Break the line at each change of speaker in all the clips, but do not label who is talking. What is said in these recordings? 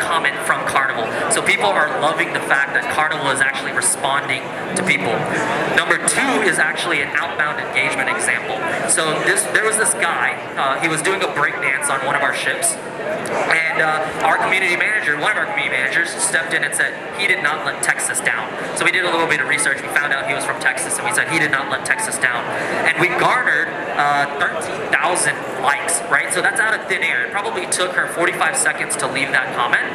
comment from Carnival. So people are loving the fact that Carnival is actually responding to people. Number 2 is actually an outbound engagement example. So there was this guy, he was doing a break dance on one of our ships, and our community manager, one of our community managers, stepped in and said he did not let Texas down. So we did a little bit of research. We found out he was from Texas, and we said he did not let Texas down. And we garnered 13,000 likes, right? So that's out of thin air. It probably took her 45 seconds to leave that comment,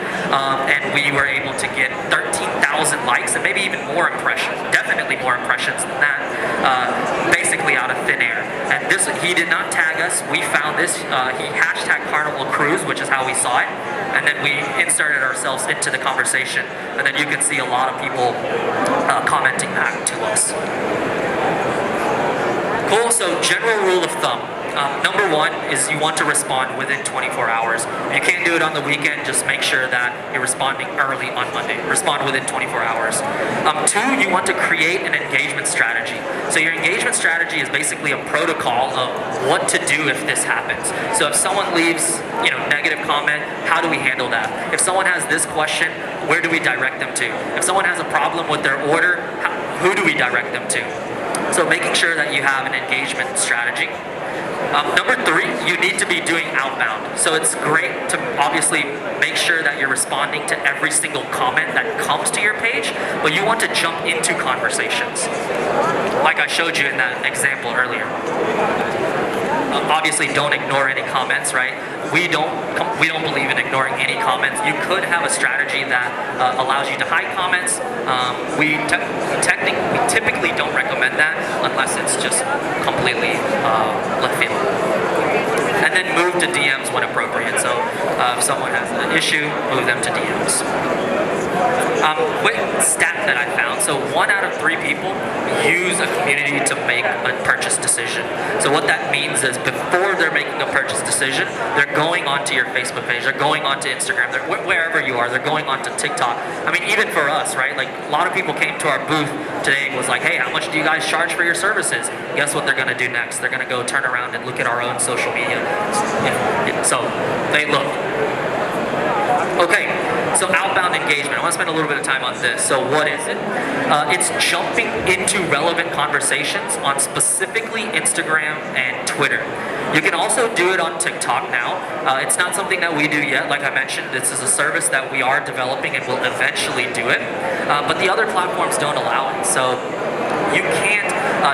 and we were able to get 13,000 likes and maybe even more impressions, definitely more impressions than that, basically out of thin air. And this, he did not tag us. We found this. He hashtag Carnival Cruise, which is how we saw it, and then we inserted ourselves into the conversation, and then you can see a lot of people commenting back to us. Cool, so general rule of thumb. Number 1 is you want to respond within 24 hours. If you can't do it on the weekend, just make sure that you're responding early on Monday. Respond within 24 hours. 2, you want to create an engagement strategy. So your engagement strategy is basically a protocol of what to do if this happens. So if someone leaves, negative comment, how do we handle that? If someone has this question, where do we direct them to? If someone has a problem with their order, who do we direct them to? So making sure that you have an engagement strategy. Number 3, you need to be doing outbound. So it's great to obviously make sure that you're responding to every single comment that comes to your page, but you want to jump into conversations, like I showed you in that example earlier. Obviously, don't ignore any comments, right? We don't believe in ignoring any comments. You could have a strategy that allows you to hide comments. We typically don't recommend that unless it's just completely left field. And then move to DMs when appropriate. So if someone has an issue, move them to DMs. Quick stat that I found. So 1 out of 3 people use a community to make a purchase decision. So what that means is before they're making a purchase decision, they're going onto your Facebook page, they're going onto Instagram, wherever you are, they're going onto TikTok. I mean, even for us, right? Like a lot of people came to our booth today and was like, hey, how much do you guys charge for your services? Guess what they're going to do next? They're going to go turn around and look at our own social media. So they look. Okay, so outbound engagement. I want to spend a little bit of time on this. So what is it? It's jumping into relevant conversations on specifically Instagram and Twitter. You can also do it on TikTok now. It's not something that we do yet. Like I mentioned, this is a service that we are developing and will eventually do it. But the other platforms don't allow it. So you can't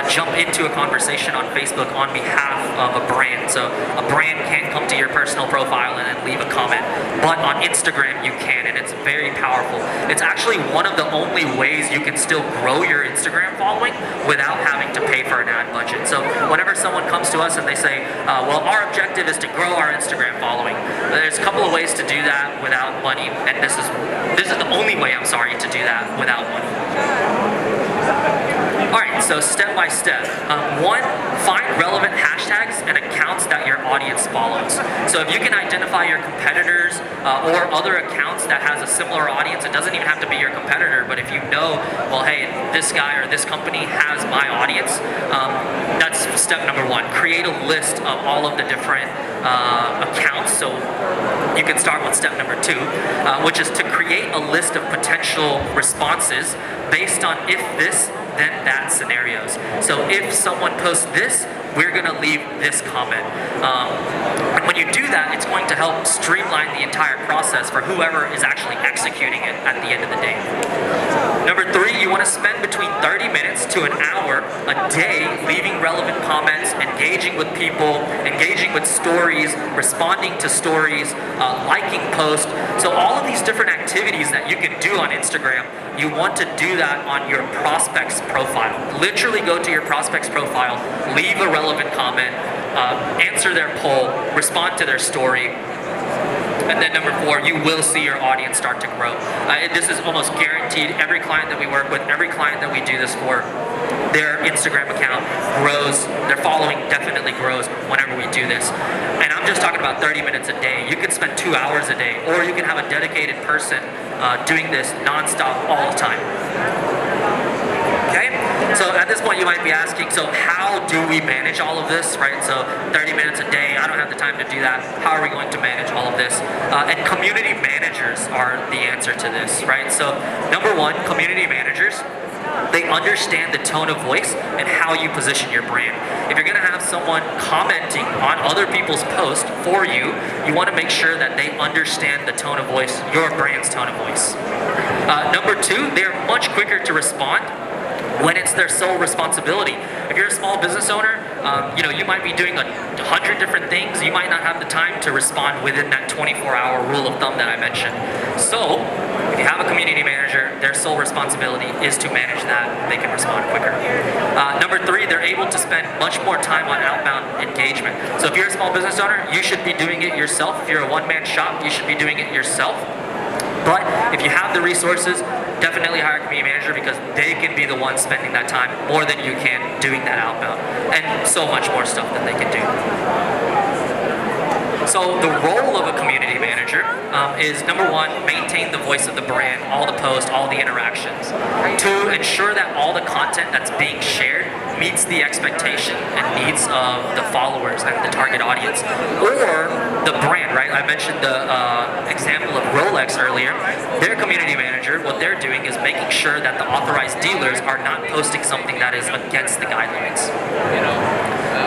jump into a conversation on Facebook on behalf of a brand. So a brand can't come to your personal profile and then leave a comment. But on Instagram you can, and it's very powerful. It's actually one of the only ways you can still grow your Instagram following without having to pay for an ad budget. So whenever someone comes to us and they say, well, our objective is to grow our Instagram following, there's a couple of ways to do that without money, and this is the only way, to do that without money. Alright, so step by step. 1, find relevant hashtags and accounts that your audience follows. So if you can identify your competitors or other accounts that has a similar audience, it doesn't even have to be your competitor, but if you know, well, hey, this guy or this company has my audience, that's step number 1. Create a list of all of the different accounts. So you can start with step number 2, which is to create a list of potential responses based on if this, then that scenarios. So if someone posts this, we're going to leave this comment. And when you do that, it's going to help streamline the entire process for whoever is actually executing it at the end of the day. Number 3, you want to spend between 30 minutes to an hour a day leaving relevant comments, engaging with people, engaging with stories, responding to stories, liking posts. So all of these different activities that you can do on Instagram, you want to do that on your prospect's profile. Literally go to your prospect's profile, leave a relevant comment, answer their poll, respond to their story. And then number 4, you will see your audience start to grow. This is almost guaranteed. Every client that we work with, every client that we do this for, their Instagram account grows, their following definitely grows whenever we do this. And I'm just talking about 30 minutes a day. You can spend 2 hours a day, or you can have a dedicated person doing this nonstop all the time. Okay? So at this point you might be asking, so how do we manage all of this, right? So 30 minutes a day, I don't have the time to do that. How are we going to manage all of this? And community managers are the answer to this, right? So number one, community managers, they understand the tone of voice and how you position your brand. If you're gonna have someone commenting on other people's posts for you, you wanna make sure that they understand the tone of voice, your brand's tone of voice. Number two, they're much quicker to respond when it's their sole responsibility. If you're a small business owner, you might be doing 100 different things. You might not have the time to respond within that 24-hour rule of thumb that I mentioned. So, if you have a community manager, their sole responsibility is to manage that. They can respond quicker. Number three, they're able to spend much more time on outbound engagement. So if you're a small business owner, you should be doing it yourself. If you're a one-man shop, you should be doing it yourself. But if you have the resources, definitely hire a community manager because they can be the ones spending that time more than you can doing that outbound. And so much more stuff that they can do. So the role of a community manager is, number one, maintain the voice of the brand, all the posts, all the interactions. Two, ensure that all the content that's being shared meets the expectation and needs of the followers and the target audience. Or the brand, right? I mentioned the example of Rolex earlier. Their community manager, what they're doing is making sure that the authorized dealers are not posting something that is against the guidelines.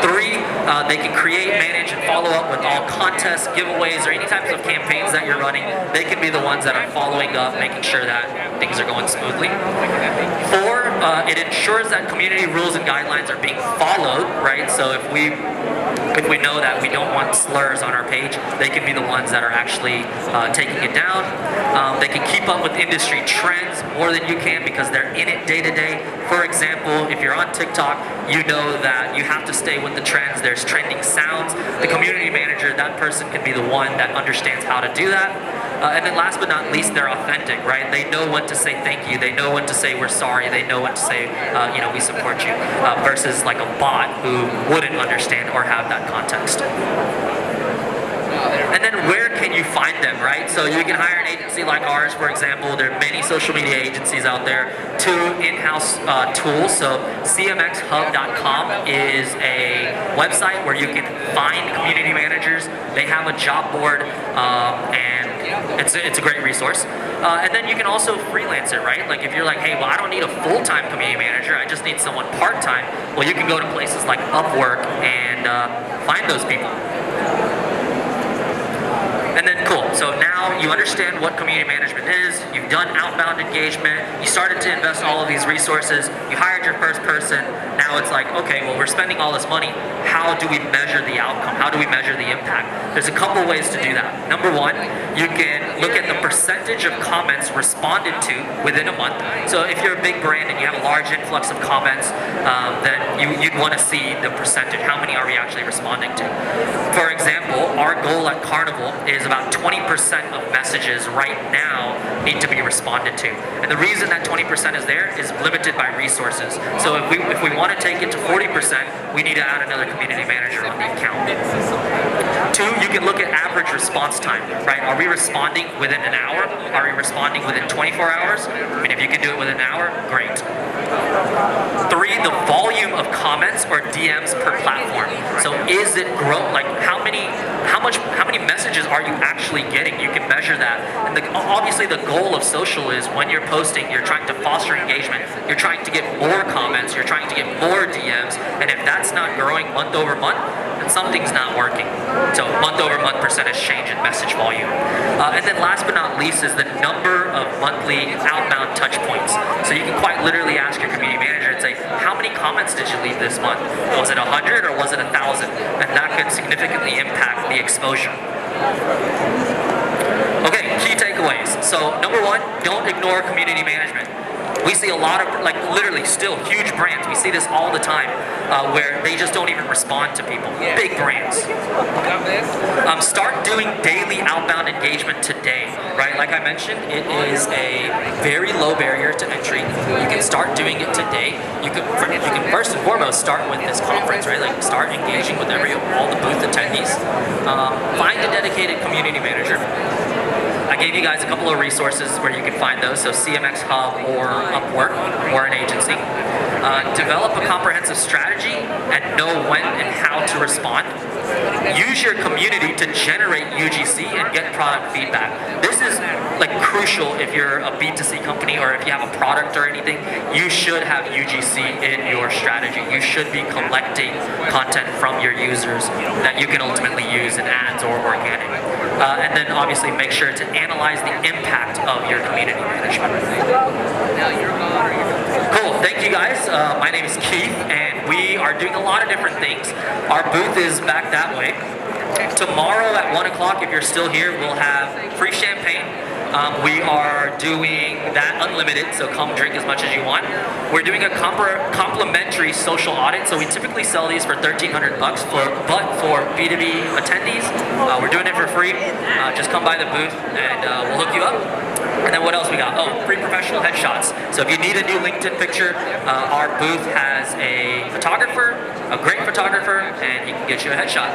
Three, they can create, manage, and follow up with all contests, giveaways, or any types of campaigns that you're running. They can be the ones that are following up, making sure that things are going smoothly. Four, it ensures that community rules and guidelines are being followed, right? So if we know that we don't want slurs on our page, they can be the ones that are actually taking it down. They can keep up with industry trends more than you can because they're in it day to day. For example, if you're on TikTok, you know that you have to stay with the trends. There's trending sounds. The community manager, that person can be the one that understands how to do that. And then last but not least, they're authentic, right? They know when to say thank you. They know when to say we're sorry. They know when to say, we support you, versus like a bot who wouldn't understand or have that context. And then where can you find them, right? So you can hire an agency like ours, for example. There are many social media agencies out there. Two in-house tools. So cmxhub.com is a website where you can find community managers. They have a job board, and it's a great resource. And then you can also freelance it, right? Like if you're like, hey, well, I don't need a full-time community manager. I just need someone part-time. Well, you can go to places like Upwork and find those people. And then cool, so now you understand what community management is, you've done outbound engagement, you started to invest all of these resources, you hired your first person, now it's like, okay, well, we're spending all this money, how do we measure the outcome? How do we measure the impact? There's a couple ways to do that. Number one, you can look at the percentage of comments responded to within a month. So if you're a big brand and you have a large influx of comments, then you'd want to see the percentage. How many are we actually responding to? For example, our goal at Carnival is about 20% of messages right now need to be responded to. And the reason that 20% is there is limited by resources. So if we want to take it to 40%, we need to add another community manager on the account. Two, you can look at average response time, right? Are we responding within an hour? Are we responding within 24 hours? I mean, if you can do it within an hour, great. Three, the volume of comments or DMs per platform. So is it like how many messages are you actually getting? You can measure that. And obviously the goal of social is when you're posting, you're trying to foster engagement. You're trying to get more comments. You're trying to get more DMs. And if that's not growing month over month, then something's not working. So month over month percentage change in message volume. And then last but not least is the number of monthly outbound touch points. So you can quite literally ask your community manager and say, how many comments did you leave this month? Was it 100 or was it 1,000? And that could significantly impact the exposure. Okay, key takeaways. So number one, don't ignore community management. We see a lot of, like literally still huge brands. We see this all the time where they just don't even respond to people. Big brands. Start doing daily outbound engagement today, right? Like I mentioned, it is a very low barrier to entry. You can start doing it today. You can first and foremost start with this conference, right? Like start engaging with all the booth attendees. Find a dedicated community manager. I gave you guys a couple of resources where you can find those, so CMX Hub or Upwork or an agency. Develop a comprehensive strategy and know when and how to respond. Use your community to generate UGC and get product feedback. This is like crucial if you're a B2C company or if you have a product or anything. You should have UGC in your strategy. You should be collecting content from your users that you can ultimately use in ads or organic. And then obviously make sure to analyze the impact of your community management. Cool, thank you guys. My name is Keith and we are doing a lot of different things. Our booth is back that way. Tomorrow at 1 o'clock, if you're still here, we'll have free champagne. We are doing that unlimited, so come drink as much as you want. We're doing a complimentary social audit, so we typically sell these for $1,300, but for B2B attendees, we're doing it for free. Just come by the booth and we'll hook you up. And then what else we got? Oh, free professional headshots. So if you need a new LinkedIn picture, our booth has a photographer, a great photographer, and he can get you a headshot.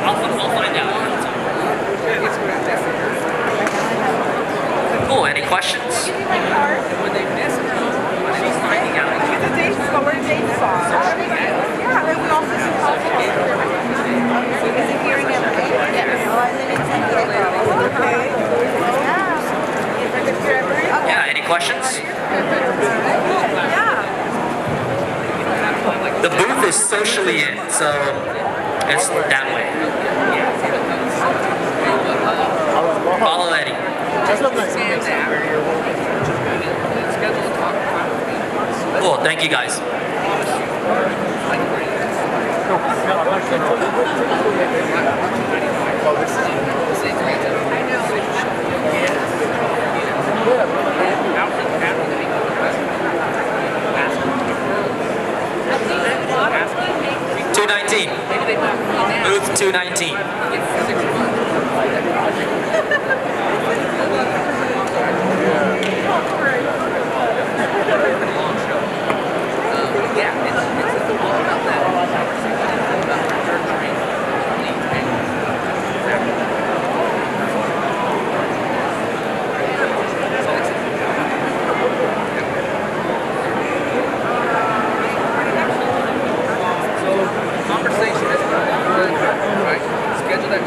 I'll find out. Cool, any questions? She's finding out. Yeah, any questions? The booth is socially in, so it's that way. Follow Eddie. Cool, thank you guys. 219. Booth 219.
Conversation is right. Schedule that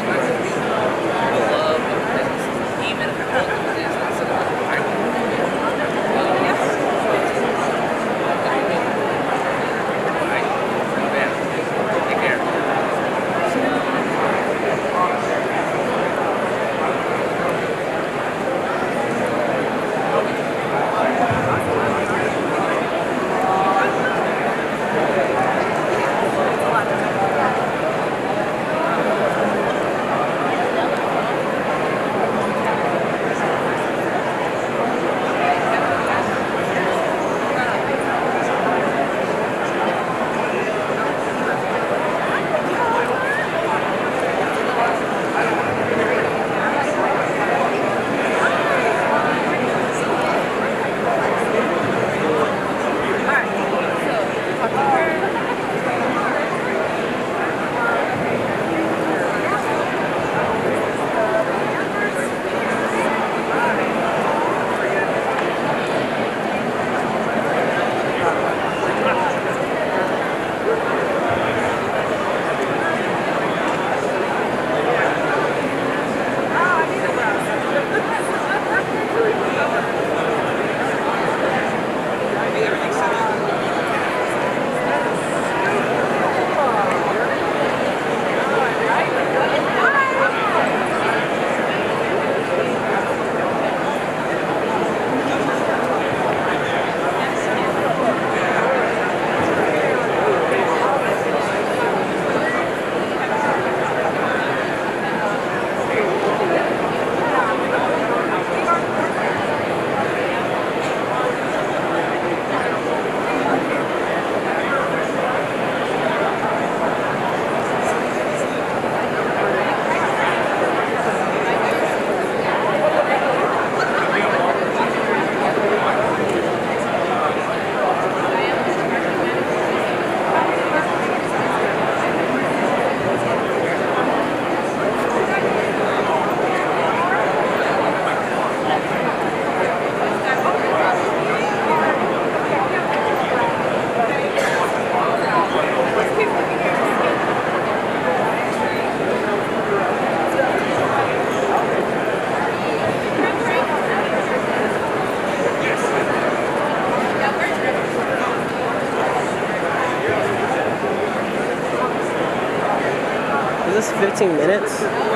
this 15 minutes?